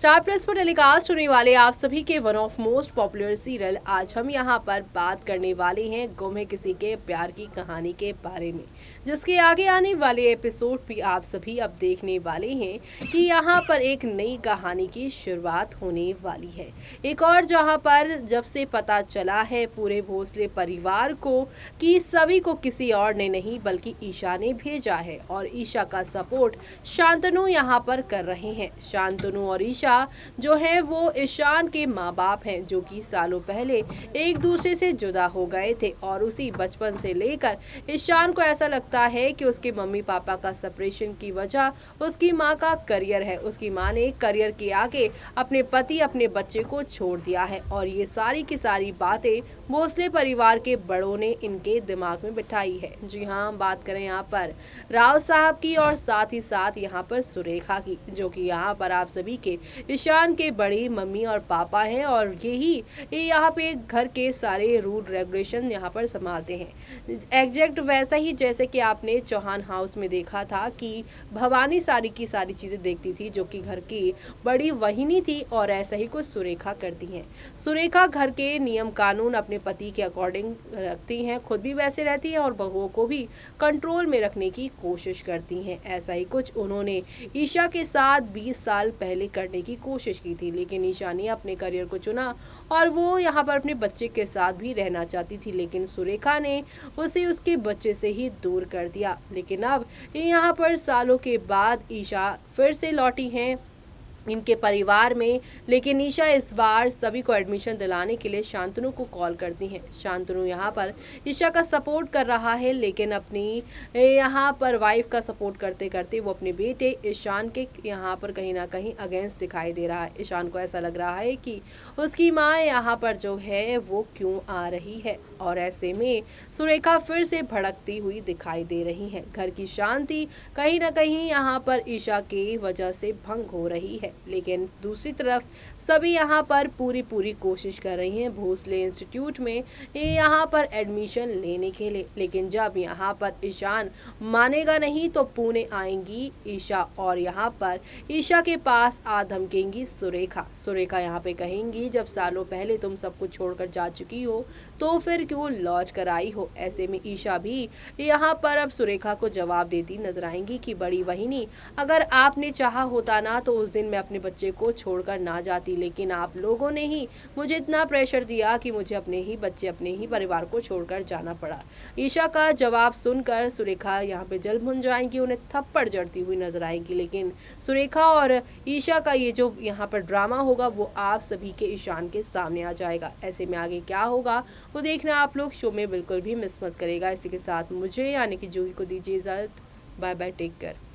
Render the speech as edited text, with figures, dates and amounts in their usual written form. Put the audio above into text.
Star plus पर telecast होने वाले आप सभी के one of most popular serial आज हम यहाँ पर बात करने वाले हैं गुम है किसी के प्यार की कहानी के बारे में, जिसके आगे आने वाले एपिसोड भी आप सभी अब देखने वाले हैं कि यहाँ पर एक नई कहानी की शुरुआत होने वाली है। एक और जहाँ पर जब से पता चला है पूरे भोसले परिवार को कि सभी को किसी और ने नहीं बल्कि ईशा ने भेजा है और ईशा का सपोर्ट शांतनु यहाँ पर कर रहे हैं। शांतनु और ईशा जो है वो ईशान के माँ बाप हैं, जो कि सालों पहले एक दूसरे से जुदा हो गए थे और उसी बचपन से लेकर ईशान को ऐसा लगता है कि उसके मम्मी पापा का सेपरेशन की वजह उसकी माँ का करियर है। उसकी माँ ने करियर के आगे अपने पति अपने बच्चे को छोड़ दिया है और ये सारी की सारी बातें भोसले परिवार के बड़ों ने इनके दिमाग में बिठाई है। जी हाँ, हम बात करें यहाँ पर राव साहब की और साथ ही साथ यहाँ पर सुरेखा की, जो कि यहाँ पर आप सभी के ईशान के बड़ी मम्मी और पापा हैं और यही यहाँ पे घर के सारे रूल रेगुलेशन यहाँ पर संभालते हैं। एग्जैक्ट वैसा ही जैसे कि आपने चौहान हाउस में देखा था कि भवानी सारी की सारी चीज़ें देखती थी, जो कि घर की बड़ी वहिनी थी, और ऐसा ही कुछ सुरेखा करती हैं। सुरेखा घर के नियम कानून अपने पति के अकॉर्डिंग रखती हैं, खुद भी वैसे रहती हैं और बहुओं को भी कंट्रोल में रखने की कोशिश करती हैं। ऐसा ही कुछ उन्होंने ईशा के साथ 20 साल पहले करने की कोशिश की थी, लेकिन ईशा ने अपने करियर को चुना और वो यहाँ पर अपने बच्चे के साथ भी रहना चाहती थी, लेकिन सुरेखा ने उसे उसके बच्चे से ही दूर कर दिया। लेकिन अब यहाँ पर सालों के बाद ईशा फिर से लौटी हैं इनके परिवार में, लेकिन ईशा इस बार सभी को एडमिशन दिलाने के लिए शांतनु को कॉल करती हैं। शांतनु यहाँ पर ईशा का सपोर्ट कर रहा है, लेकिन अपनी यहाँ पर वाइफ का सपोर्ट करते करते वो अपने बेटे ईशान के यहाँ पर कहीं ना कहीं अगेंस्ट दिखाई दे रहा है। ईशान को ऐसा लग रहा है कि उसकी माँ यहाँ पर जो है वो क्यों आ रही है, और ऐसे में सुरेखा फिर से भड़कती हुई दिखाई दे रही है। घर की शांति कहीं ना कहीं यहाँ पर ईशा की वजह से भंग हो रही है, लेकिन दूसरी तरफ सभी यहाँ पर पूरी कोशिश कर रही हैं भोसले इंस्टीट्यूट में यहाँ पर एडमिशन लेने के लिए। लेकिन जब यहाँ पर ईशान मानेगा नहीं तो पुणे आएंगी ईशा और यहाँ पर ईशा के पास आ धमकेंगी सुरेखा यहाँ पे कहेंगी जब सालों पहले तुम सब कुछ छोड़कर जा चुकी हो तो फिर क्यों लौट कर आई हो। ऐसे में ईशा भी यहाँ पर अब सुरेखा को जवाब देती नजर आएंगी कि बड़ी वहिनी, अगर आपने चाहा होता ना तो उस दिन मैं अपने बच्चे को छोड़कर ना जाती, लेकिन आप लोगों ने ही मुझे इतना प्रेशर दिया कि मुझे अपने ही बच्चे अपने ही परिवार को छोड़कर जाना पड़ा। ईशा का जवाब सुनकर सुरेखा यहाँ पे जल भुन जाएंगी, उन्हें थप्पड़ जड़ती हुई नजर आएंगी। लेकिन सुरेखा और ईशा का ये जो यहाँ पर ड्रामा होगा वो आप सभी के ईशान के सामने आ जाएगा। ऐसे में आगे क्या होगा वो देखना आप लोग शो में बिल्कुल भी मिस मत करेगा। इसी के साथ मुझे यानी कि जूही को दीजिए इजाजत। Bye bye, take care.